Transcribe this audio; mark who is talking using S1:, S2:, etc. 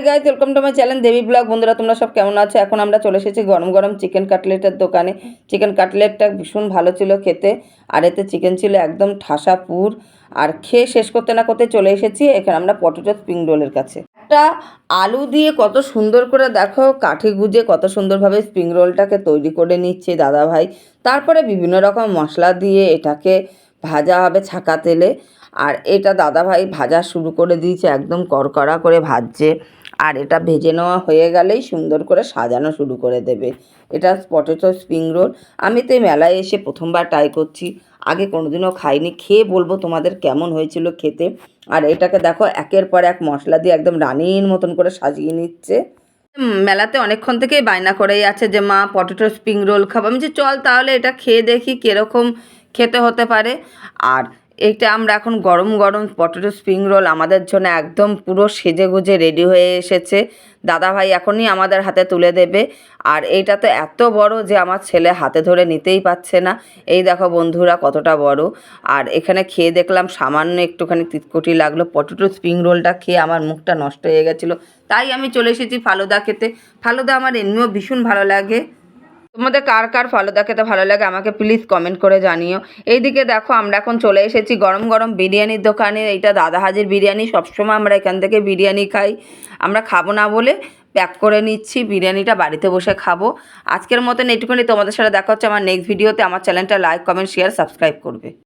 S1: Guys, welcome to my channel Debi blog. বন্ধুরা, তোমরা সব কেমন আছো? এখন আমরা চলে এসেছি গরম গরম চিকেন কাটলেটের দোকানে। চিকেন কাটলেটটা ভীষণ ভালো ছিল খেতে, আর এতে চিকেন ছিল একদম ঠাসা পুর। আর খেয়ে শেষ করতে না করতে চলে এসেছি এখানে আমরা পটেটো স্প্রিং রোলের কাছে। একটা আলু দিয়ে কত সুন্দর করে দেখো কাঠি গুঁজে কত সুন্দরভাবে স্প্রিং রোলটাকে তৈরি করে নিচ্ছে দাদাভাই। তারপরে বিভিন্ন রকম মশলা দিয়ে এটাকে ভাজা হবে ছাকা তেলে। আর এটা দাদাভাই ভাজা শুরু করে দিয়েছে, একদম কড়কড়া করে ভাজছে। আর এটা ভেজে নেওয়া হয়ে গেলেই সুন্দর করে সাজানো শুরু করে দেবে। এটা পটেটো স্প্রিং রোল। আমি তো এই মেলায় এসে প্রথমবার ট্রাই করছি, আগে কোনোদিনও খাইনি। খেয়ে বলবো তোমাদের কেমন হয়েছিল খেতে। আর এটাকে দেখো একের পর এক মশলা দিয়ে একদম রানীর মতন করে সাজিয়ে নিচ্ছে। মেলাতে অনেকক্ষণ থেকেই বায়না করেই আছে যে মা পটেটো স্প্রিং রোল খাবো। আমি যে চল তাহলে এটা খেয়ে দেখি কীরকম খেতে হতে পারে। আর এইটা আমরা এখন গরম গরম পটেটো স্প্রিং রোল আমাদের জন্য একদম পুরো সেজে গুজে রেডি হয়ে এসেছে। দাদাভাই এখনই আমাদের হাতে তুলে দেবে। আর এইটা তো এত বড় যে আমার ছেলে হাতে ধরে নিতেই পারছে না। এই দেখো বন্ধুরা কতটা বড়। আর এখানে খেয়ে দেখলাম সামান্য একটুখানি তিতকুটি লাগলো। পটেটো স্প্রিং রোলটা খেয়ে আমার মুখটা নষ্ট হয়ে গেছিলো, তাই আমি চলে এসেছি ফালুদা খেতে। ফালুদা আমার এমনিও ভীষণ ভালো লাগে। তোমাদের কার কার ফালুদা খেতে ভালো লাগে আমাকে প্লিজ কমেন্ট করে জানিও। এইদিকে দেখো আমরা এখন চলে এসেছি গরম গরম বিরিয়ানির দোকানে। এইটা দাদা হাজির বিরিয়ানি। সবসময় আমরা এখান থেকে বিরিয়ানি খাই। আমরা খাবো না বলে প্যাক করে নিচ্ছি বিরিয়ানিটা, বাড়িতে বসে খাবো। আজকের মতন এইটুকুনি। তোমাদের সাথে দেখা হচ্ছে আমার নেক্সট ভিডিওতে। আমার চ্যানেলটা লাইক, কমেন্ট, শেয়ার, সাবস্ক্রাইব করবে।